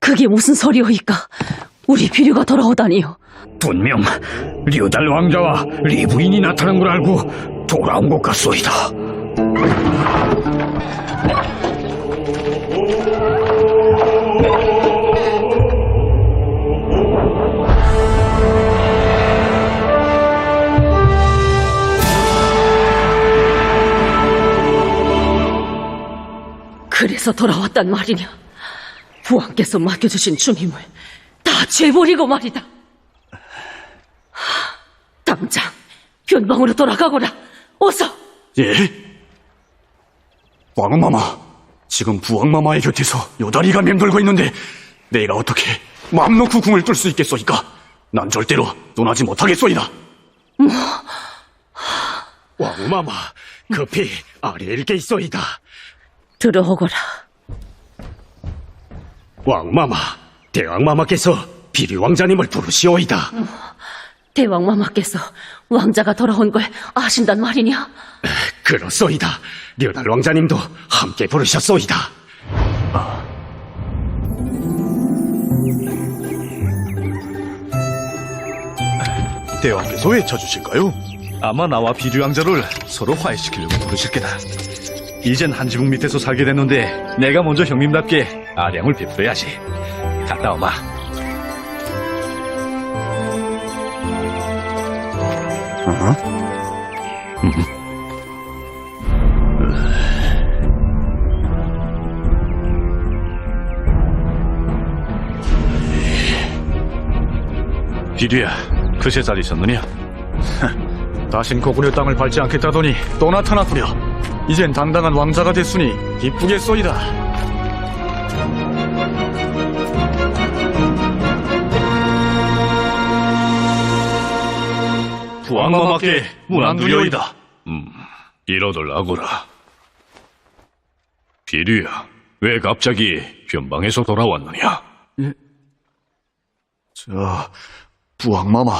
그게 무슨 소리오이까? 우리 비류가 돌아오다니요. 분명 류달 왕자와 리 부인이 나타난 걸 알고 돌아온 것 같소이다. 그래서 돌아왔단 말이냐? 부왕께서 맡겨주신 중임을 다 죄버리고 말이다. 당장 변방으로 돌아가거라. 어서. 예? 왕마마, 지금 부왕마마의 곁에서 요다리가 맴돌고 있는데 내가 어떻게 마음 놓고 궁을 뚫을 수 있겠소이까? 난 절대로 논하지 못하겠소이다. 왕마마, 급히 아래에 일게 있소이다. 들어오거라. 왕마마, 대왕마마께서 비류왕자님을 부르시오이다. 대왕마마께서 왕자가 돌아온 걸 아신단 말이냐? 그렇소이다. 류달 왕자님도 함께 부르셨소이다. 대왕께서 외쳐주실까요? 아마 나와 비류왕자를 서로 화해시키려고 부르실 게다. 이젠 한 지붕 밑에서 살게 됐는데 내가 먼저 형님답게 아량을 베풀어야지. 갔다 오마. 비류야, 그새 잘 있었느냐? 다신 고구려 땅을 밟지 않겠다더니 또 나타났구려. 이젠 당당한 왕자가 됐으니 기쁘겠소이다. 부왕마마께 문안두려이다. 이러들 하거라. 비류야, 왜 갑자기 변방에서 돌아왔느냐? 부왕마마,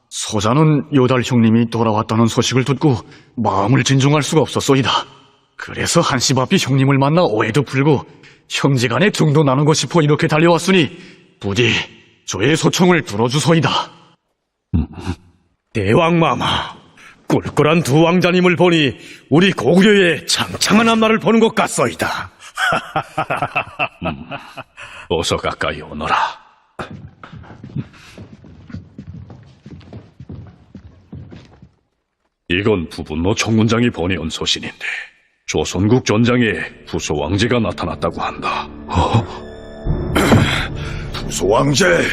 서자는 요달 형님이 돌아왔다는 소식을 듣고 마음을 진중할 수가 없었소이다. 그래서 한시 바삐 형님을 만나 오해도 풀고 형제간에 등도 나누고 싶어 이렇게 달려왔으니 부디 저의 소청을 들어주소이다. 대왕마마, 꿀꿀한 두 왕자님을 보니 우리 고구려의 창창한 앞날을 보는 것 같소이다. 어서 가까이 오너라. 이건 부분노 총군장이 보내온 소신인데 조선국 전장에 부소 왕제가 나타났다고 한다. 부소 왕제,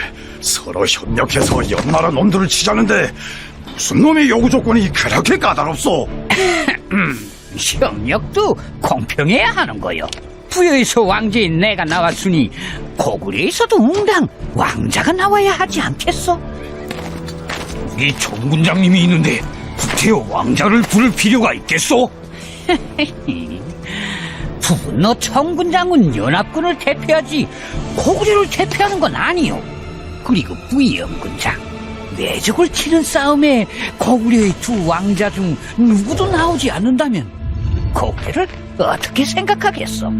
서로 협력해서 연나라 놈들을 치자는데 무슨 놈의 요구 조건이 그렇게 까다롭소? 협력도 공평해야 하는 거요. 부여에서 왕제인 내가 나왔으니 고구려에서도 응당 왕자가 나와야 하지 않겠어? 이 총군장님이 있는데 구태여 왕자를 부를 필요가 있겠소? 부분노 청군장은 연합군을 대표하지 고구려를 대표하는 건 아니요. 그리고 부의영군장, 내적을 치는 싸움에 고구려의 두 왕자 중 누구도 나오지 않는다면 고구려를 어떻게 생각하겠어?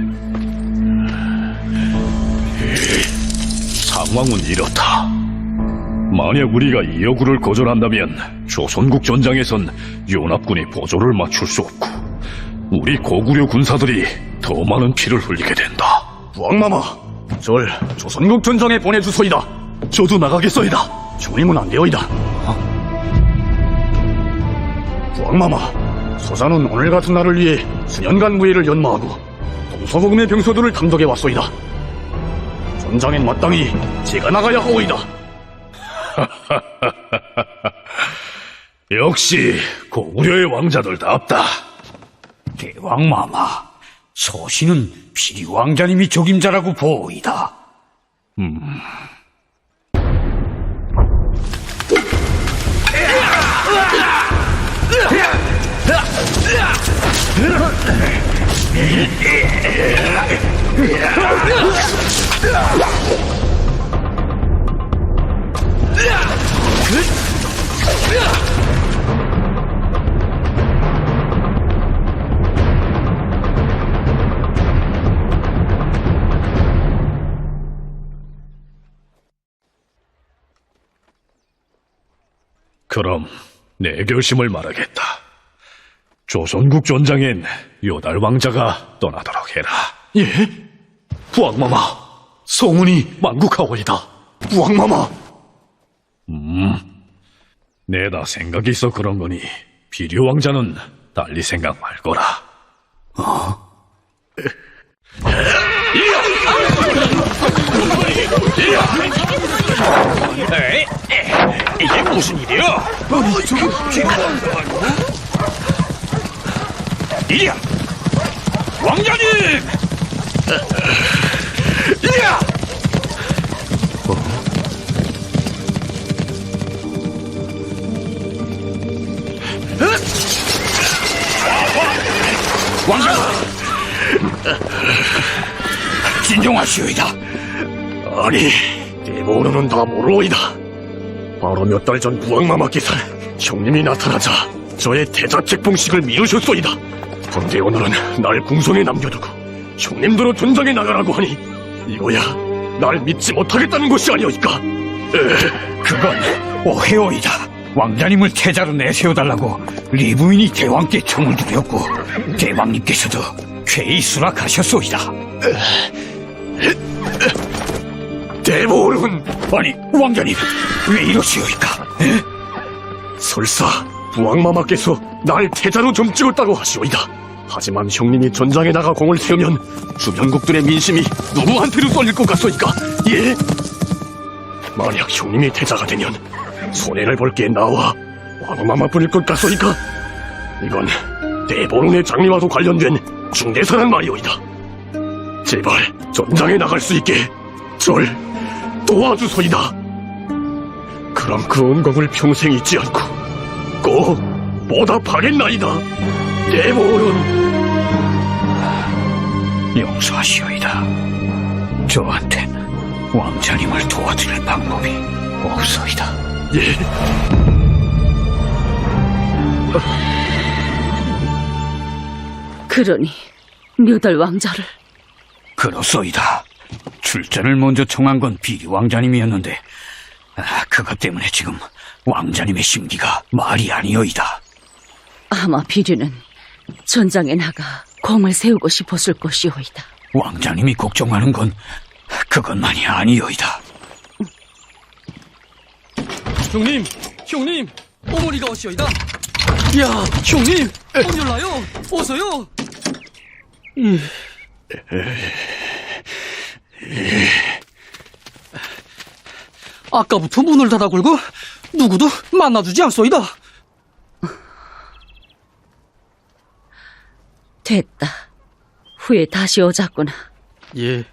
상황은 이렇다. 만약 우리가 이 여구를 거절한다면 조선국 전장에선 연합군이 보조를 맞출 수 없고 우리 고구려 군사들이 더 많은 피를 흘리게 된다. 부왕마마, 절 조선국 전장에 보내주소이다. 저도 나가겠소이다. 중임은 안 되어이다. 부왕마마, 서자는 오늘 같은 날을 위해 수년간 무예를 연마하고 동서고금의 병소들을 감독해 왔소이다. 전장엔 마땅히 제가 나가야 하오이다. 역시 고구려의 왕자들답다. 대왕마마, 소신은 비류왕자님이 적임자라고 보이다. 그럼 내 결심을 말하겠다. 조선국 전장엔 요달 왕자가 떠나도록 해라. 예? 부왕마마, 성운이 만국하오이다. 부왕마마. 내다 생각이 있어 그런 거니 비류 왕자는 달리 생각 말거라. 이게 무슨 일이야? 이리야! 왕자님! 이리야! 왕자! 진정하시오이다. 아니, 대보로는 다 모르오이다. 바로 몇 달 전 부왕마마께서 형님이 나타나자 저의 태자책봉식을 미루셨소이다. 그런데 오늘은 날 궁성에 남겨두고 형님들로 전장에 나가라고 하니 이거야 날 믿지 못하겠다는 것이 아니오이까? 그건 오해오이다. 왕자님을 태자로 내세워달라고 리부인이 대왕께 청을 드렸고 대왕님께서도 쾌히 수락하셨소이다. 대보로는 아니 왕자님 왜 이러시오이까? 설사 부왕마마께서 날 태자로 좀 찍었다고 하시오이다. 하지만 형님이 전장에 나가 공을 세우면 주변국들의 민심이 누구한테로 쏠릴 것 같소이까? 예? 만약 형님이 태자가 되면 손해를 볼 게 나와 왕마마뿐일 것 같소이까? 이건 대보론의 장리와도 관련된 중대사란 말이오이다. 제발 전장에 나갈 수 있게 절 도와주소이다. 그럼 그 은공을 평생 잊지 않고 꼭 보답하겠나이다. 대보론. 용서하시오이다. 저한텐 왕자님을 도와드릴 방법이 없소이다. 예. 그러니 묘달 왕자를 그렇소이다. 출전을 먼저 청한 건 비리 왕자님이었는데 그것 때문에 지금 왕자님의 심기가 말이 아니오이다. 아마 비류는 전장에 나가 공을 세우고 싶었을 것이오이다. 왕자님이 걱정하는 건 그것만이 아니오이다. 형님, 형님, 어머니가 오시오이다. 야, 형님, 문 열라요. 어서요. 아까부터 문을 닫아 굴고 누구도 만나주지 않소이다. 됐다. 후에 다시 오자꾸나. 예.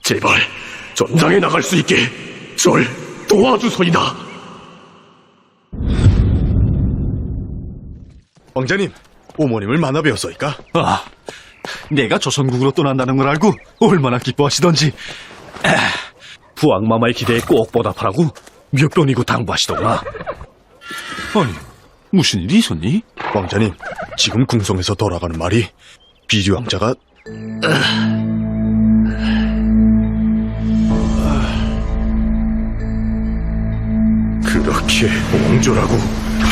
제발 전장에 나갈 수 있게 절 도와주소이다. 왕자님, 어머님을 만나 뵈었소이까? 아, 내가 조선국으로 떠난다는 걸 알고 얼마나 기뻐하시던지. 부왕마마의 기대에 꼭 보답하라고 몇 번이고 당부하시더구나. 아니, 무슨 일이 있었니? 왕자님, 지금 궁성에서 돌아가는 말이 비류 왕자가 그렇게 옹졸하고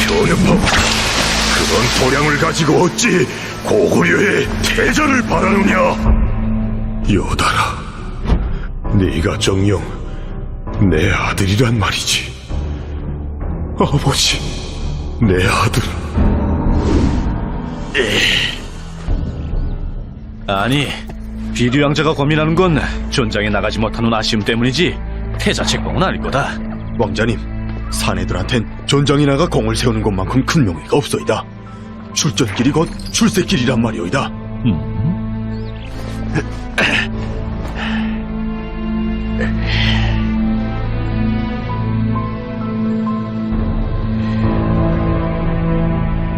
편협하고 그런 도량을 가지고 어찌 고구려의 태자를 바라느냐? 여달아, 네가 정녕 내 아들이란 말이지. 아버지, 내 아들. 아니, 비류 왕자가 고민하는 건 전장에 나가지 못하는 아쉬움 때문이지 태자 책봉은 아닐 거다. 왕자님, 사내들한텐 전장에 나가 공을 세우는 것만큼 큰 명예가 없소이다. 출전길이 곧 출세길이란 말이오이다.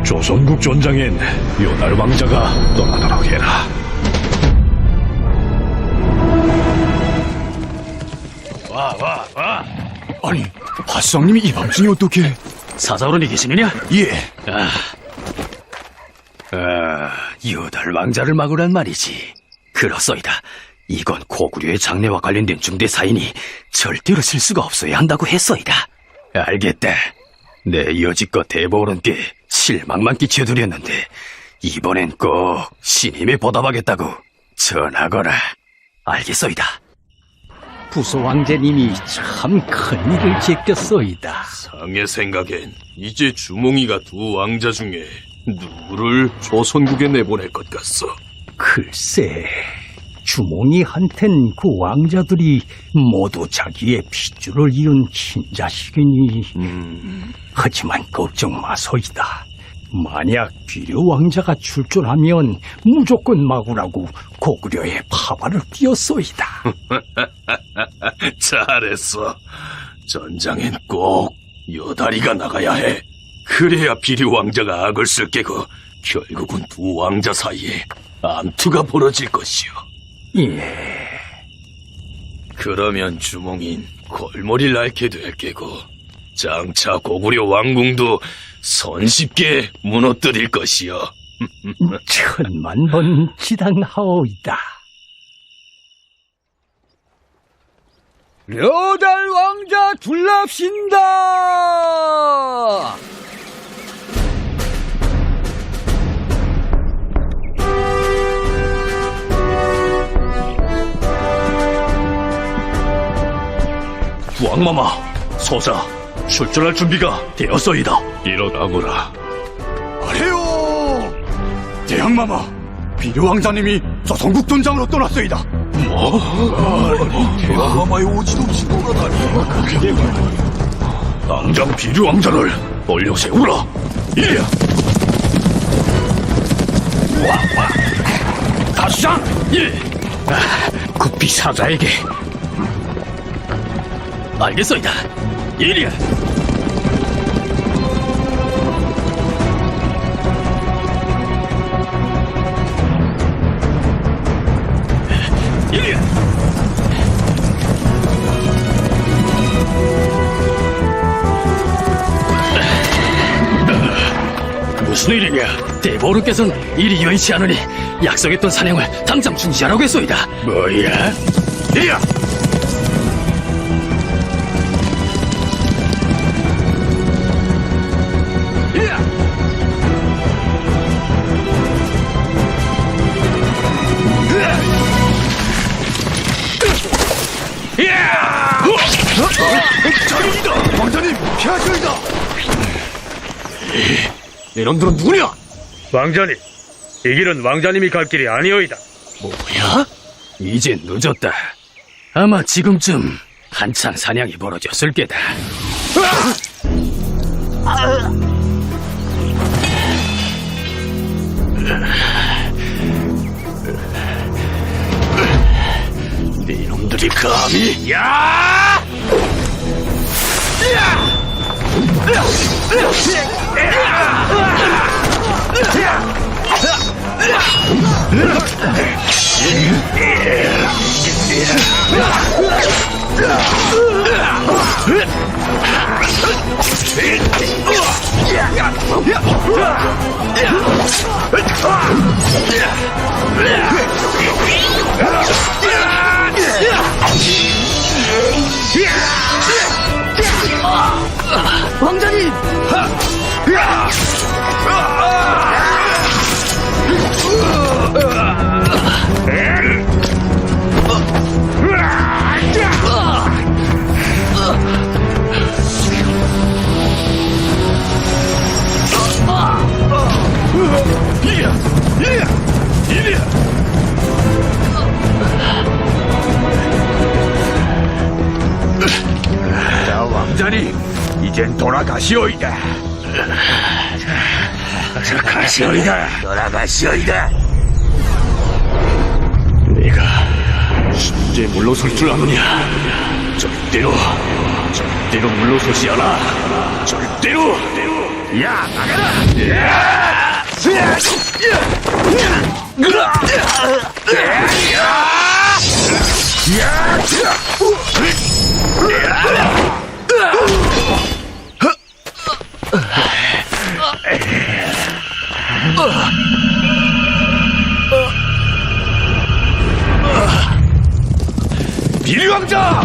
조선국 전장엔 요달 왕자가 떠나도록 해라. 아니, 화수왕님이 이 밤중에 어떻게? 사자오른이 계시느냐? 예. 요달 왕자를 막으란 말이지. 그렇소이다. 이건 고구려의 장래와 관련된 중대 사인이 절대로 실수가 없어야 한다고 했소이다. 알겠다. 내 여지껏 대보론께 실망만 끼쳐드렸는데 이번엔 꼭 신임에 보답하겠다고 전하거라. 알겠소이다. 부소 왕자님이 참 큰일을 제꼈소이다. 상의 생각엔 이제 주몽이가 두 왕자 중에 누구를 조선국에 내보낼 것 같소? 글쎄, 주몽이한텐 그 왕자들이 모두 자기의 핏줄을 이은 친자식이니. 하지만 걱정 마소이다. 만약 비료 왕자가 출전하면 무조건 막으라고 고구려에 파발을 띄었소이다. 잘했어. 전장엔 꼭 여다리가 나가야 해. 그래야 비류 왕자가 악을 쓸 깨고 결국은 두 왕자 사이에 암투가 벌어질 것이오. 예. 그러면 주몽인 골머리를 앓게 될 게고 장차 고구려 왕궁도 손쉽게 무너뜨릴 것이오. 천만 번 지당하오이다. 여달 왕자 둘랍신다. 왕마마, 소자, 출전할 준비가 되었소이다. 일어나거라. 아래요! 대항마마, 비료왕자님이 조선국 전장으로 떠났소이다. 대왕마마의 오지도 없이 돌아다니. 당장 비류 왕자를 올려 세우라. 예. 다수장. 예. 급히 사자에게. 알겠소이다. 이리야. 이리야. 무슨 일이냐? 대보르께서는 일이 여의치 않으니 약속했던 사냥을 당장 중지하라고 했소이다. 뭐야? 이리야. 자기이다! 왕자님, 피하시오이다! 이놈들은 누구냐? 왕자님, 이 길은 왕자님이 갈 길이 아니오이다. 뭐야? 이제 늦었다. 아마 지금쯤 한창 사냥이 벌어졌을 게다. 이놈들이 감히! 야! 왕자님! 자, 왕자님, 이젠 돌아가시오이다. 돌아가시오이다. 내가 이제 물러설 줄 아느냐? 절대로 물러서지 않아. 절대로. 야, 나가라! 비류왕자!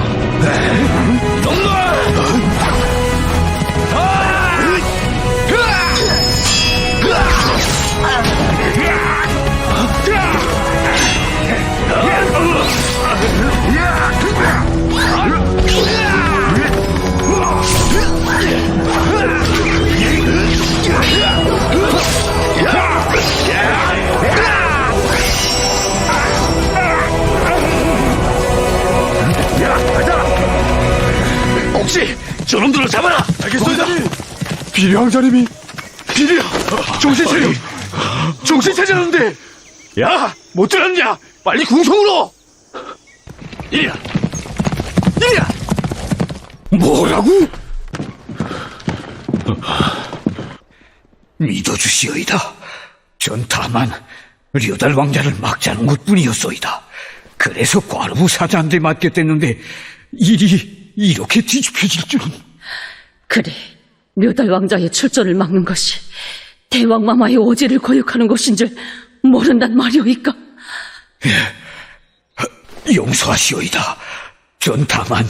혹시 저놈들을 잡아라. 알겠습니다. 비류왕자님이 비류야 정신 차려. 정신 차리는데. 야, 못 들었냐? 빨리 궁성으로. 이리야. 이리야. 뭐라고? 믿어주시오이다. 전 다만 류달 왕자를 막자는 것뿐이었소이다. 그래서 과르부 사자한테 맡겼댔는데 일이 이렇게 뒤집혀질 줄은. 그래, 묘달 왕자의 출전을 막는 것이 대왕마마의 오지를 거역하는 것인 줄 모른단 말이오이까? 용서하시오이다. 전 다만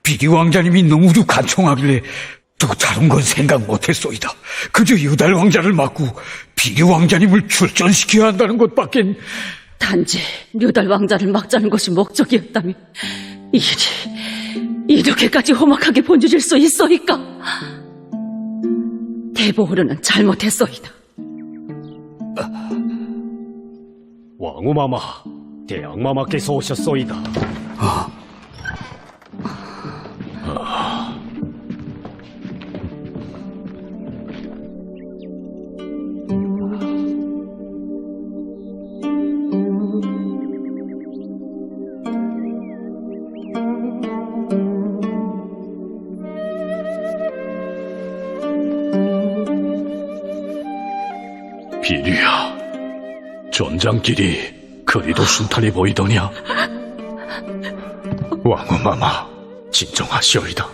비리 왕자님이 너무도 간청하길래 또 다른 건 생각 못했소이다. 그저 유달 왕자를 막고 비리 왕자님을 출전시켜야 한다는 것밖엔. 단지 묘달 왕자를 막자는 것이 목적이었다면 일이 이렇게까지 험악하게 번져질 수 있어이까? 대보호르는 잘못했소이다. 왕후마마, 대왕마마께서 오셨소이다. 비류야, 전장길이 그리도 순탄해 보이더냐? 왕후마마, 진정하시오이다.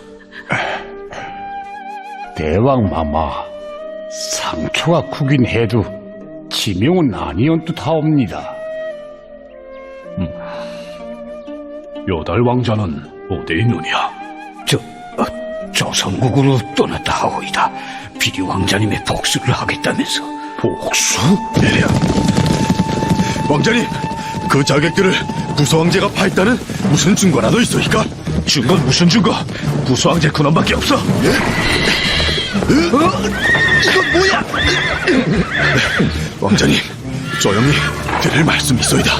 대왕마마, 상처가 크긴 해도 치명은 아니언 듯하옵니다. 요달 왕자는 어디 있느냐? 조선국으로 떠났다 하오이다. 비리 왕자님의 복수를 하겠다면서. 복수? 이리야. 왕자님, 그 자객들을 구서왕제가 파했다는 무슨 증거라도 있어이까? 증거는 무슨 증거? 구수왕제 근원밖에 없어. 이건 뭐야? 왕자님, 조용히 드릴 말씀이 있어이다.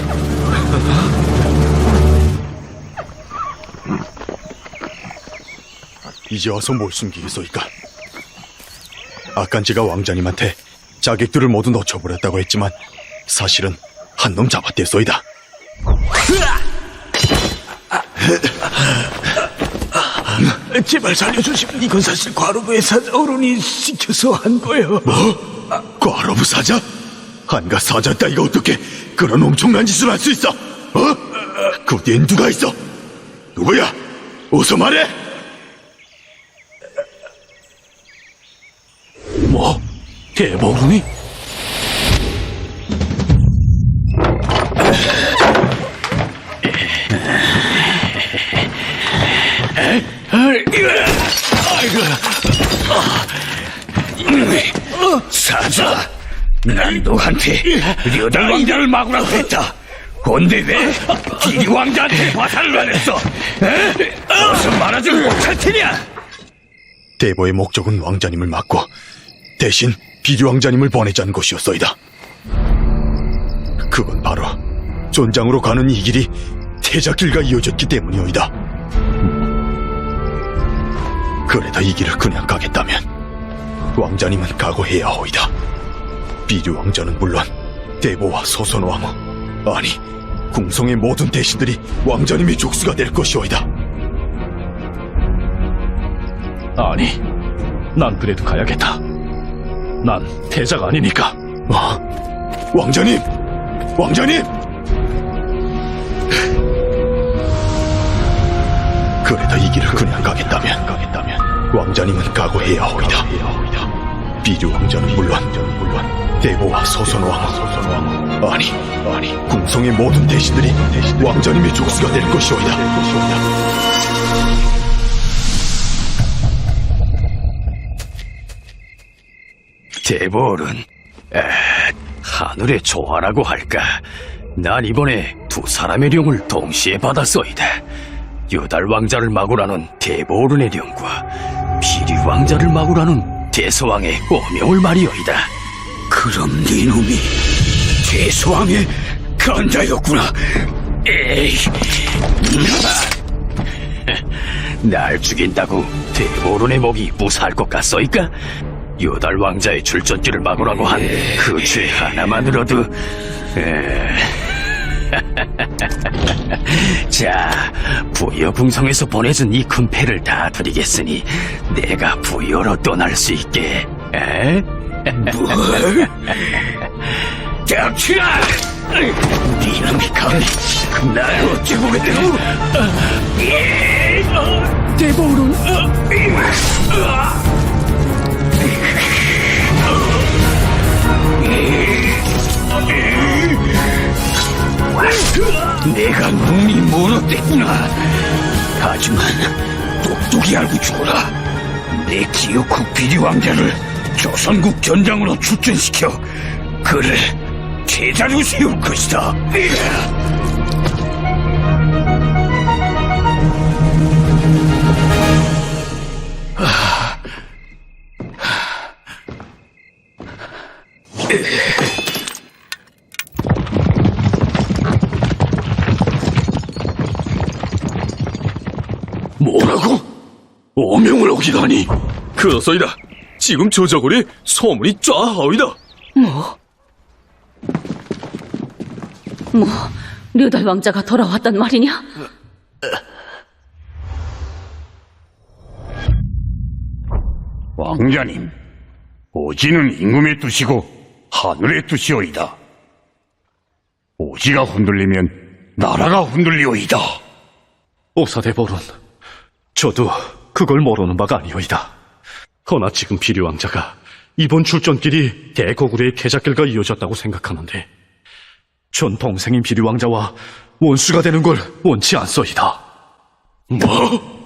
이제 와서 뭘 숨기겠소이까? 악간지가 왕자님한테 자객들을 모두 놓쳐버렸다고 했지만 사실은 한 놈 잡았댔소이다. 제발 살려주시면 이건 사실 과로부의 사자 어른이 시켜서 한 거예요. 뭐? 과로부 사자? 한가 사자 따위가 어떻게 그런 엄청난 짓을 할 수 있어? 그 뒤엔 누가 있어? 누구야? 어서 말해! 뭐? 대보르니? 사자, 난 너한테 류달 왕자를 막으라고 했다. 근데 왜 비리 왕자한테 화살을 안 했어? 무슨 말하지 못할 테냐? 대보의 목적은 왕자님을 막고 대신 비류왕자님을 보내자는 것이었소이다. 그건 바로 존장으로 가는 이 길이 태자길과 이어졌기 때문이오이다. 그래도 이 길을 그냥 가겠다면 왕자님은 각오해야 하오이다. 비류왕자는 물론 대보와 소선왕후, 아니 궁성의 모든 대신들이 왕자님의 족수가 될 것이오이다. 아니, 난 그래도 가야겠다. 난 태자가 아니니까. 왕자님! 왕자님! 그래도 이 길을 그냥 가겠다면 왕자님은 각오해야 하오이다. 비류 왕자는 물론 대보와 소선왕, 아니, 궁성의 모든 대신들이 왕자님의 족수가 될 것이오이다. 대보는 하늘의 조화라고 할까. 난 이번에 두 사람의 령을 동시에 받았소이다. 요달 왕자를 마구라는 대보른의 령과 비리 왕자를 마구라는 대서왕의 오명을 말이오이다. 그럼 네 놈이 대소왕의 간자였구나. 에이, 날 죽인다고 대보른의 목이 무사할 것 같소이까? 요달 왕자의 출전길을 막으라고 한 그 죄 하나만으로도 자, 부여 궁성에서 보내준 이 큰 패를 다 드리겠으니 내가 부여로 떠날 수 있게. 에? 뭐? 닥치라! 니놈이 감히 날 어찌 보겠다고? 대보른 내가 눈이 멀었댔구나. 하지만 똑똑히 알고 죽어라. 내 기어국 비리왕자를 조선국 전장으로 출전시켜 그를 제자로 세울 것이다. 뭐라고? 오명을 어기다니. 그렇소이다. 지금 저저골에 소문이 쫙하오이다. 류달 왕자가 돌아왔단 말이냐? 왕자님, 오지는 임금의 뜻이고 하늘의 뜻이오이다. 오지가 흔들리면 나라가 흔들리오이다. 오사대보론, 저도 그걸 모르는 바가 아니오이다. 허나 지금 비류왕자가 이번 출전길이 대거구려의 태자길과 이어졌다고 생각하는데 전 동생인 비류왕자와 원수가 되는 걸 원치 않소이다. 뭐?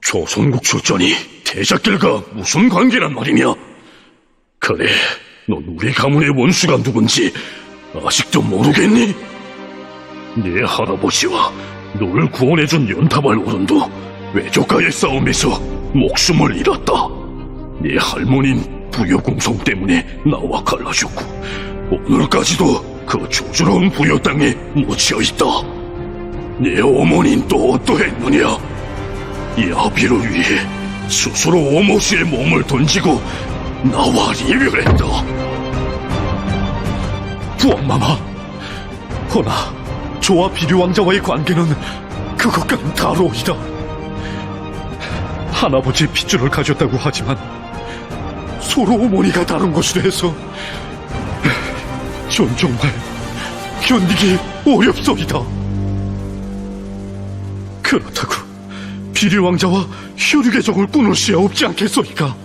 조선국 출전이 태자길과 무슨 관계란 말이냐? 그래, 넌 우리 가문의 원수가 누군지 아직도 모르겠니? 네 할아버지와 너를 구원해준 연타발 어른도 외족과의 싸움에서 목숨을 잃었다. 네 할머니는 부여궁성 때문에 나와 갈라졌고 오늘까지도 그 조조로운 부여 땅에 묻혀있다. 네 어머니는 또 어떠했느냐? 이 아비를 위해 스스로 오모시의 몸을 던지고 나와 이별했다. 부왕마마, 허나 저와 비류왕자와의 관계는 그것과는 다르오이다. 할아버지의 핏줄을 가졌다고 하지만 서로 어머니가 다른 것으로 해서 전 정말 견디기 어렵소이다. 그렇다고 비류왕자와 혈육의 정을 끊을 수야 없지 않겠소이까?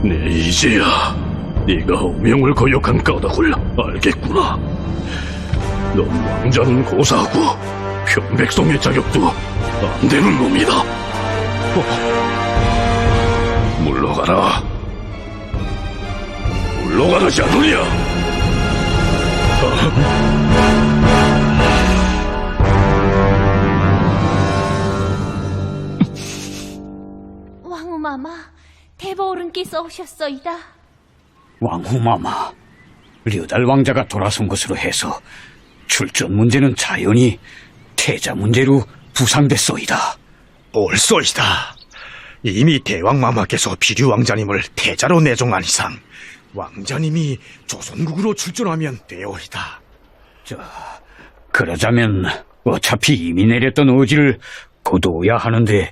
네, 이제야 네가 오명을 거역한 까닭을 알겠구나. 넌 왕자는 고사하고 편백성의 자격도 안 되는 놈이다. 물러가라. 물러가라지 않느냐? 왕후마마, 대보어른께서 오셨소이다. 왕후마마, 류달 왕자가 돌아선 것으로 해서 출전 문제는 자연히 태자 문제로 부상됐소이다. 옳소이다. 이미 대왕마마께서 비류왕자님을 태자로 내종한 이상 왕자님이 조선국으로 출전하면 되오이다. 그러자면 어차피 이미 내렸던 의지를 거두어야 하는데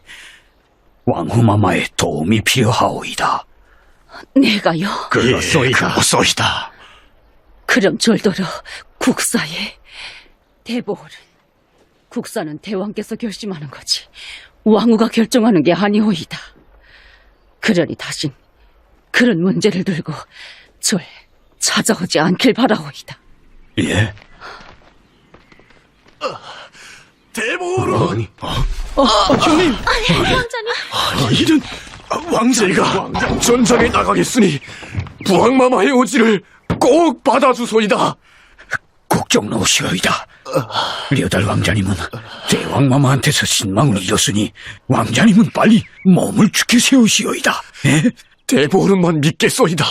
왕후마마의 도움이 필요하오이다. 내가요? 그렇소이다. 그럼 졸더러 국사의 대보홀은 국사는 대왕께서 결심하는 거지 왕후가 결정하는 게 아니오이다. 그러니 다신 그런 문제를 들고 절 찾아오지 않길 바라오이다. 예? 대보는 왕자님. 이런 왕제가 전장에 나가겠으니 부왕마마의 오지를 꼭 받아주소이다. 걱정 노시오이다. 료달 왕자님은 대왕마마한테서 신망을 잃었으니 왕자님은 빨리 몸을 죽게 세우시오이다. 예? 대보른만 믿겠소이다.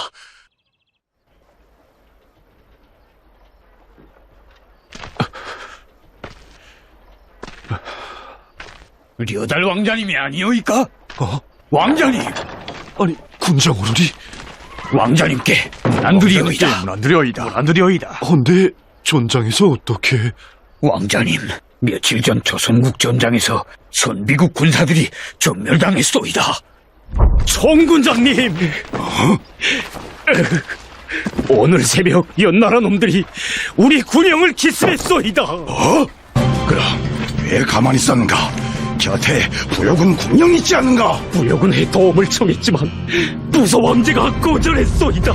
료달 왕자님이 아니오이까? 왕자님! 아니 군장오르리 왕자님께 문안드리오이다. 문안드리오이다. 헌데 전장에서 어떻게? 왕자님, 며칠 전 조선국 전장에서 선비국 군사들이 전멸당했소이다. 총군장님! 오늘 새벽 연나라 놈들이 우리 군영을 기습했소이다. 그럼 왜 가만히 있었는가? 곁에 부여군 군령이 있지 않는가? 부여군의 도움을 청했지만 부서 왕제가 거절했소이다.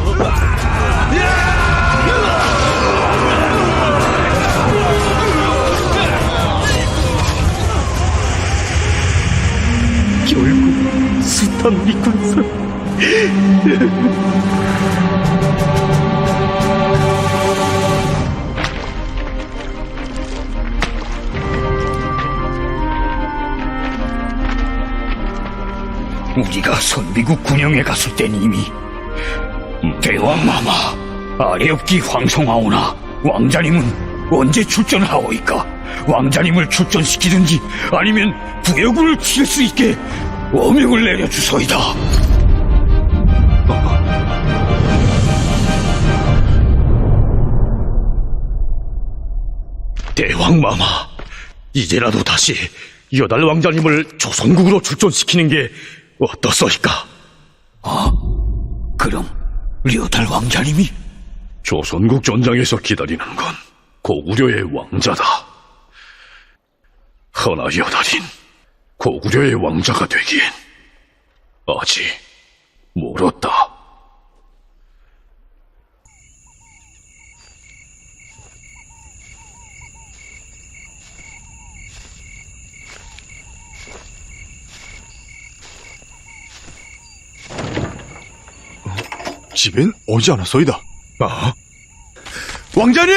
결국 숱한 미군사 우리가 선비국 군영에 갔을 땐 이미 대왕마마, 아래옵기 황송하오나 왕자님은 언제 출전하오이까? 왕자님을 출전시키든지 아니면 부여군을 칠 수 있게 어명을 내려주소이다. 대왕마마, 이제라도 다시 여달 왕자님을 조선국으로 출전시키는 게 어떻소이까? 그럼 료달 왕자님이? 조선국 전장에서 기다리는 건 고구려의 왕자다. 허나 여달인 고구려의 왕자가 되기엔 아직 멀었다. 집엔 오지 않았소이다. 왕자님!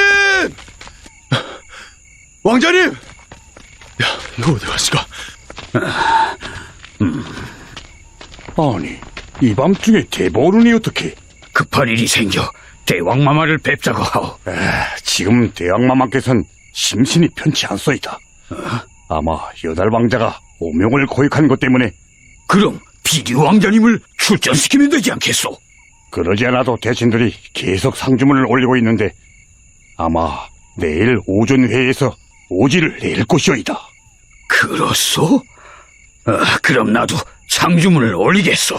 왕자님! 야, 이거 어디 갔을까? 아니, 이 밤중에 대보른이 어떻게? 급한 일이 생겨 대왕마마를 뵙자고 하오. 지금 대왕마마께서는 심신이 편치 않소이다. 아마 여달 왕자가 오명을 고액한 것 때문에. 그럼 비류 왕자님을 출전시키면 되지 않겠소? 그러지 않아도 대신들이 계속 상주문을 올리고 있는데 아마 내일 오전 회의에서 오지를 낼 것이오이다. 그렇소? 그럼 나도 상주문을 올리겠소.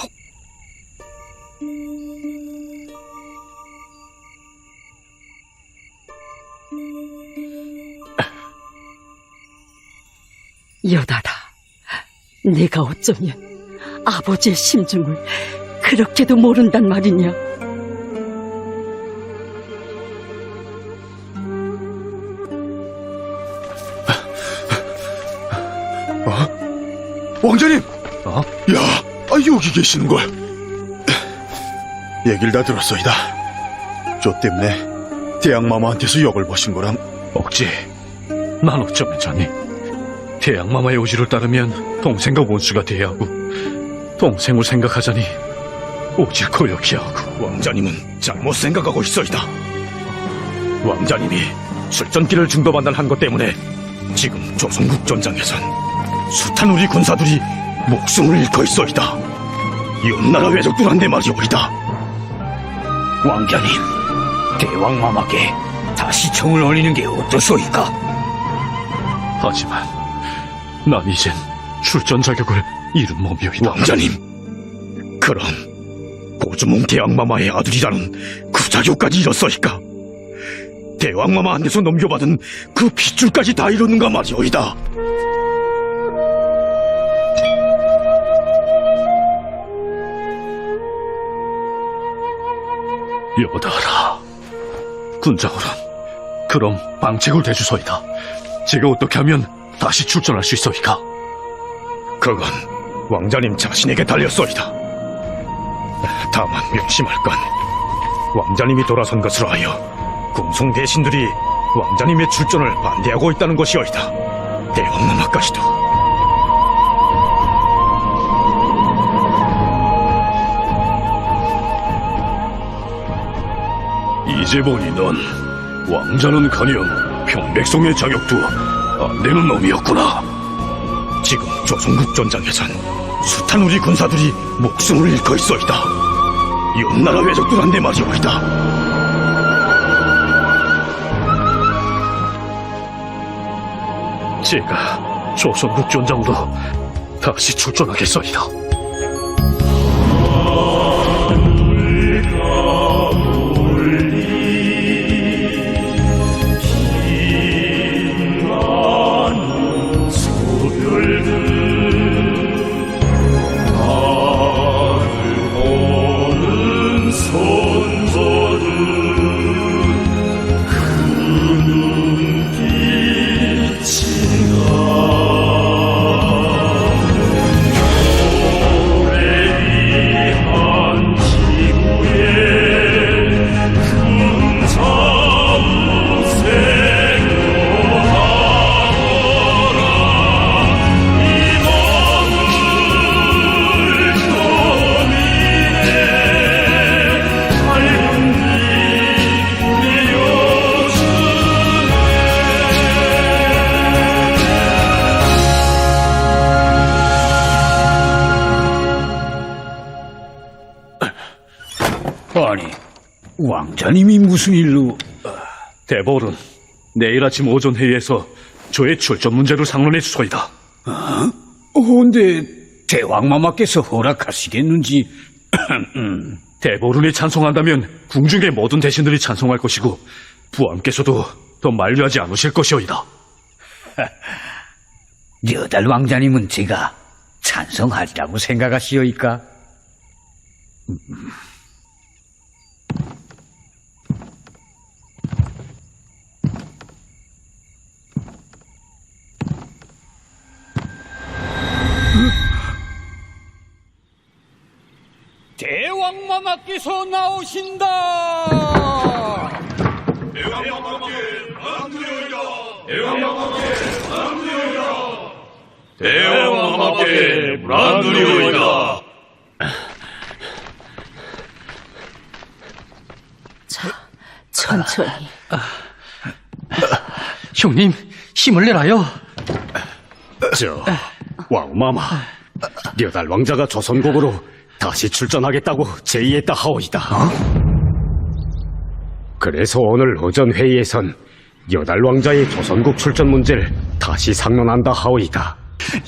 여달아, 내가 어쩌면 아버지의 심중을 그렇게도 모른단 말이냐? 왕자님! 야, 여기 계시는걸. 얘기를 다 들었소이다. 저 때문에 대왕마마한테서 역을 보신 거랑. 억지, 난 어쩌면 자니? 대왕마마의 오지를 따르면 동생과 원수가 돼야 하고 동생을 생각하자니 오질 거역해야 하고. 왕자님은 잘못 생각하고 있어이다. 왕자님이 출전길을 중도반달한 것 때문에 지금 조선국 전장에선 숱한 우리 군사들이 목숨을 잃고 있어이다. 연나라 외적들한테 말이오이다. 왕자님, 대왕마마께 다시 청을 올리는 게 어떻소이까? 하지만 난 이젠 출전 자격을 잃은 몸이오이다. 왕자님, 그럼 고주몽 대왕마마의 아들이라는 그 자격까지 잃었어이까? 대왕마마한테서 넘겨받은 그 핏줄까지 다 이뤘는가 말이오이다. 여달아, 군장으론 그럼 방책을 대주소이다. 제가 어떻게 하면 다시 출전할 수 있소이까? 그건 왕자님 자신에게 달렸소이다. 다만 명심할 건 왕자님이 돌아선 것으로 하여 궁성 대신들이 왕자님의 출전을 반대하고 있다는 것이오이다. 대왕마마까지도. 이제 보니 넌 왕자는커녕 평백성의 자격도 안 되는 놈이었구나. 지금 조선국 전장에선 숱한 우리 군사들이 목숨을 잃고 있어이다. 옆나라 외적들한테 말이오이다. 제가 조선국 전장으로 다시 출전하겠소이다. 아니, 왕자님이 무슨 일로... 대보른 내일 아침 오전 회의에서 저의 출전 문제를 상론해 주소이다. 근데 대왕마마께서 허락하시겠는지... 대보른이 찬송한다면 궁중의 모든 대신들이 찬송할 것이고 부함께서도 더 만류하지 않으실 것이오이다. 여달 왕자님은 제가 찬성하리라고 생각하시오이까? 대왕마마께서 나오신다. 대왕마마께 문안드리오이다. 자, 천천히. 형님, 힘을 내라요. 왕마마, 여달 왕자가 조선국으로 다시 출전하겠다고 제의했다 하오이다. 그래서 오늘 오전 회의에선 여달 왕자의 조선국 출전 문제를 다시 상론한다 하오이다.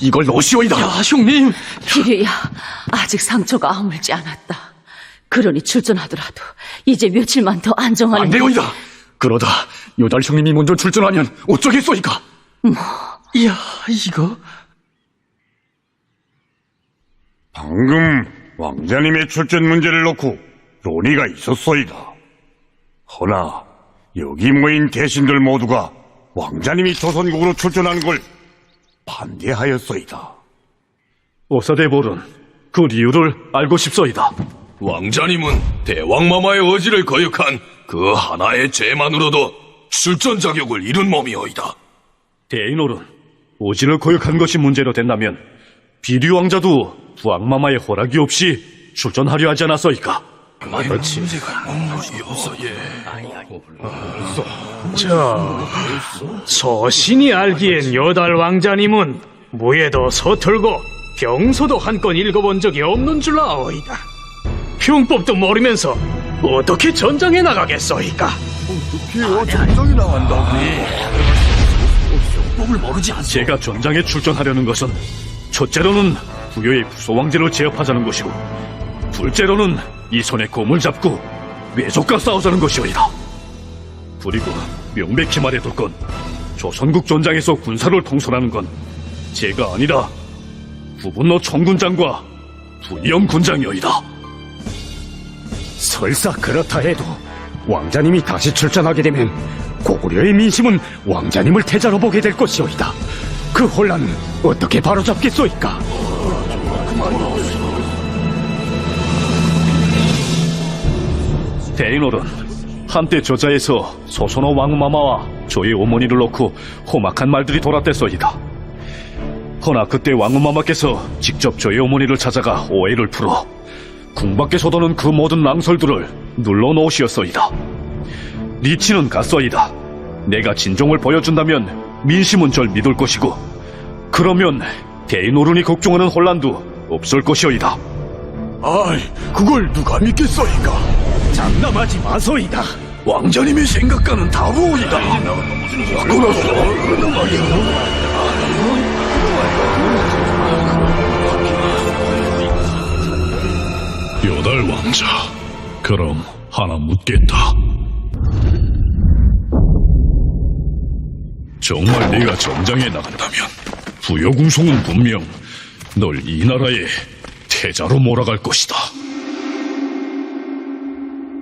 이걸 놓으시오이다. 야, 형님. 비류야, 아직 상처가 아물지 않았다. 그러니 출전하더라도 이제 며칠만 더 안정하는... 안 되오이다. 그러다 요달 형님이 먼저 출전하면 어쩌겠소이까? 이야, 이거. 방금 왕자님의 출전 문제를 놓고 논의가 있었소이다. 허나 여기 모인 대신들 모두가 왕자님이 조선국으로 출전하는 걸 반대하였소이다. 오사대보른 그 이유를 알고 싶소이다. 왕자님은 대왕마마의 의지를 거역한 그 하나의 죄만으로도 출전 자격을 잃은 몸이오이다. 대인홀은 오지를 거역한 것이 문제로 된다면 비류왕자도 부왕마마의 허락이 없이 출전하려 하지 않았소이까? 그렇지. 소신이 알기엔 여달 왕자님은 무예도 서툴고 병서도 한 건 읽어본 적이 없는 줄 아오이다. 흉법도 모르면서 어떻게 전장에 나가겠소이까? 제가 전장에 출전하려는 것은 첫째로는 부여의 부소왕제를 제압하자는 것이고 둘째로는 이 손에 검을 잡고 외족과 싸우자는 것이오이다. 그리고 명백히 말해둘 건 조선국 전장에서 군사를 통솔하는 건 제가 아니라 후분노 총군장과 부이영 군장이어이다. 설사 그렇다 해도 왕자님이 다시 출전하게 되면 고구려의 민심은 왕자님을 태자로 보게 될 것이오이다. 그 혼란은 어떻게 바로잡겠소이까? 대인홀은 한때 저자에서 소선호 왕마마와 조의 어머니를 놓고 험악한 말들이 돌았댔소이다. 허나 그때 왕마마께서 직접 조의 어머니를 찾아가 오해를 풀어 궁 밖에서 도는 그 모든 낭설들을 눌러놓으시었소이다. 리치는 갔소이다. 내가 진종을 보여준다면 민심은 절 믿을 것이고 그러면 대인호른이 걱정하는 혼란도 없을 것이오이다. 아이, 그걸 누가 믿겠소이까? 장담하지 마소이다. 왕자님의 생각과는 다르오이다. 요달 왕자, 그럼 하나 묻겠다. 정말 네가 전장에 나간다면 부여궁성은 분명 널 이 나라의 태자로 몰아갈 것이다.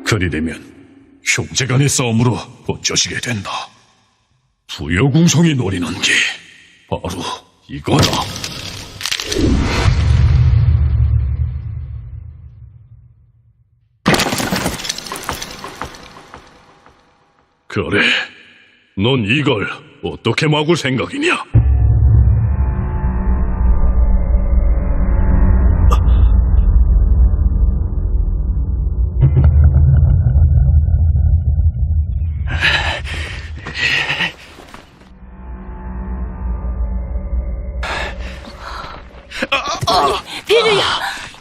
그리 되면 형제간의 싸움으로 번져지게 된다. 부여궁성이 노리는 게 바로 이거다. 그래, 넌 이걸 어떻게 막을 생각이냐? 비류야,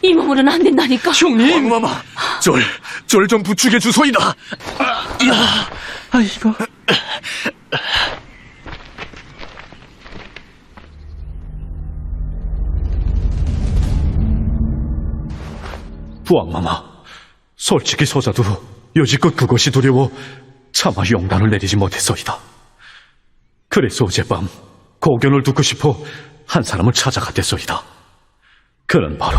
이 몸으로는 안 된다니까. 형님! 왕마마, 절 좀 부축해 주소이다. 아이고. 부왕마마, 솔직히 소자도 여지껏 그것이 두려워 차마 영단을 내리지 못했소이다. 그래서 어젯밤 고견을 듣고 싶어 한 사람을 찾아갔댔소이다. 그는 바로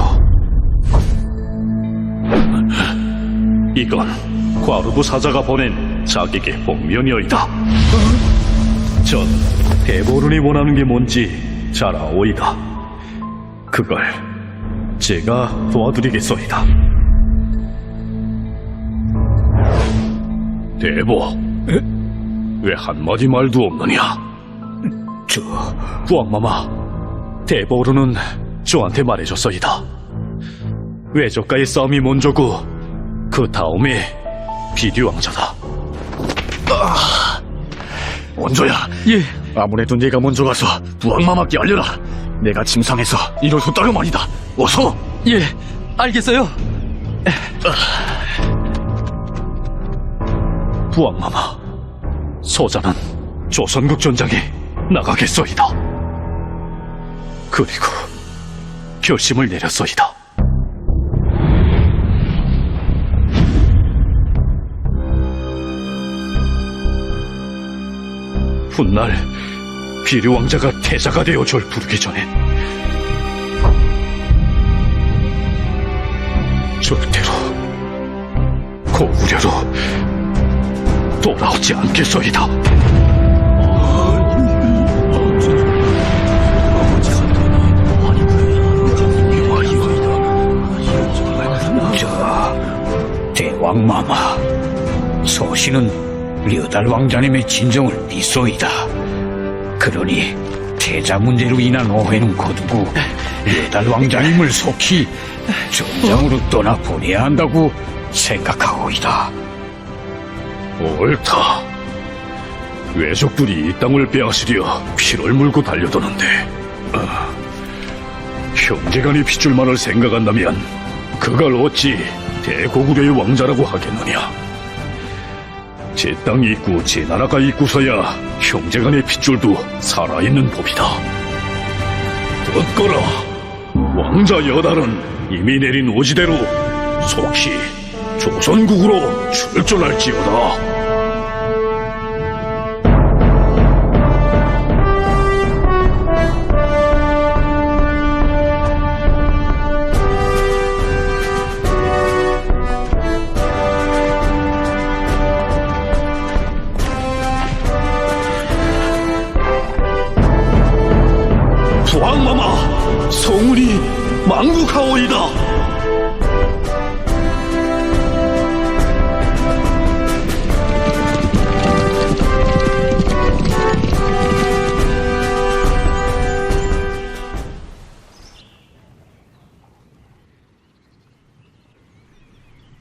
이건 과루부 사자가 보낸 자객의 복면이어이다. 전 대보른이 원하는 게 뭔지 잘 아오이다. 그걸 제가 도와드리겠소이다. 대보, 왜 한마디 말도 없느냐? 부왕마마, 대보른은 저한테 말해줬소이다. 외적과의 싸움이 먼저고 그 다음에 비류왕자다. 원조야. 예. 아무래도 네가 먼저 가서 부왕마마께 알려라. 내가 침상에서 일어섰다고 말이다. 어서. 예, 알겠어요. 부왕마마, 소자는 조선국 전장에 나가겠소이다. 그리고 결심을 내렸소이다. 훗날 비류왕자가 태자가 되어 절 부르기 전엔 절대로 고구려로 돌아오지 않겠소이다. 대왕마마, 소신은 려달 왕자님의 진정을 믿소이다. 그러니 태자 문제로 인한 오해는 거두고 려달 왕자님을 속히 전장으로 떠나보내야 한다고 생각하오이다. 옳다. 외적들이 이 땅을 빼앗으려 피를 물고 달려드는데 형제간의 핏줄만을 생각한다면 그걸 어찌 대고구려의 왕자라고 하겠느냐. 제 땅이 있고 제 나라가 있고서야 형제간의 핏줄도 살아있는 법이다. 듣거라. 왕자 여달은 이미 내린 오지대로 속히 조선국으로 출전할지어다. 성운이 망국하오이다.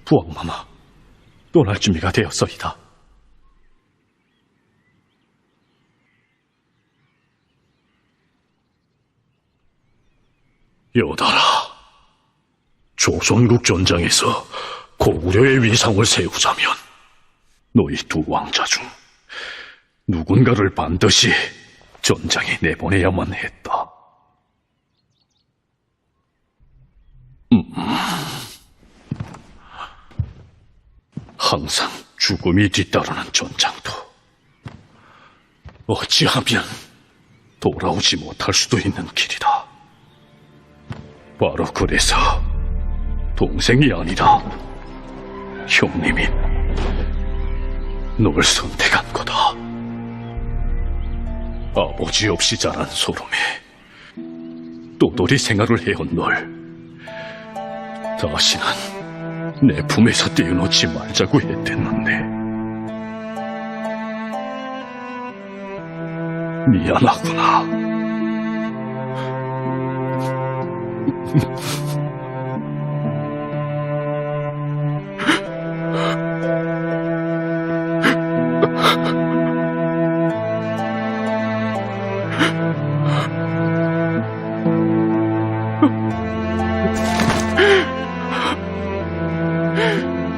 부왕마마, 떠날 준비가 되었소이다. 여달아, 조선국 전장에서 고구려의 위상을 세우자면 너희 두 왕자 중 누군가를 반드시 전장에 내보내야만 했다. 항상 죽음이 뒤따르는 전장도 어찌하면 돌아오지 못할 수도 있는 길이다. 바로 그래서 동생이 아니라 형님이 널 선택한 거다. 아버지 없이 자란 소름에 또돌이 생활을 해온 널 다시는 내 품에서 떼어놓지 말자고 했댔는데 미안하구나.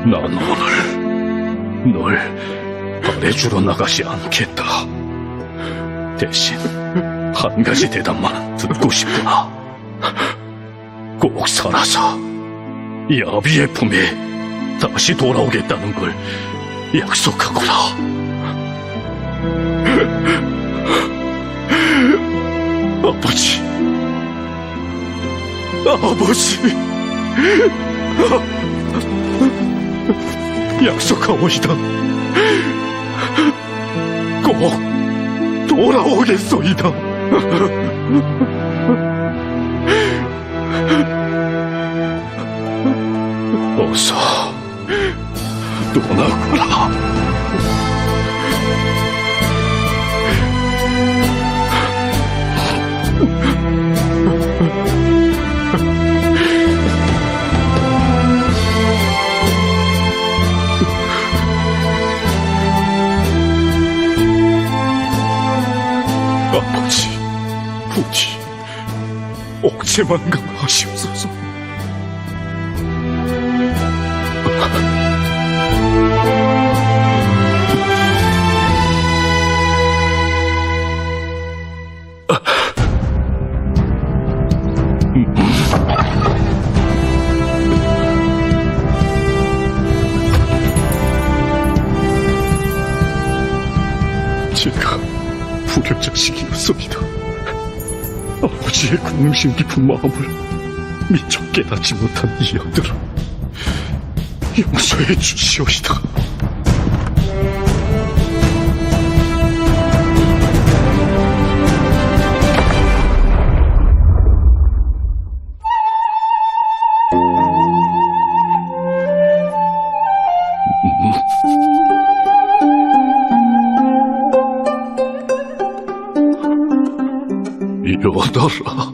난 오늘 널 아래주로 나가지 않겠다. 대신 한 가지 대답만 듣고 싶구나. 꼭 살아서 야비의 품에 다시 돌아오겠다는 걸 약속하거라. 아버지, 약속하오이다. 꼭 돌아오겠소이다. 어서 떠나거라. 아버지, 부디 억제만강하시옵소서. 제가 불효자식이었습니다. 아버지의 그 능심 깊은 마음을 미처 깨닫지 못한 이 아들을 용서해 주시오이다. 여달아,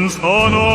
전산아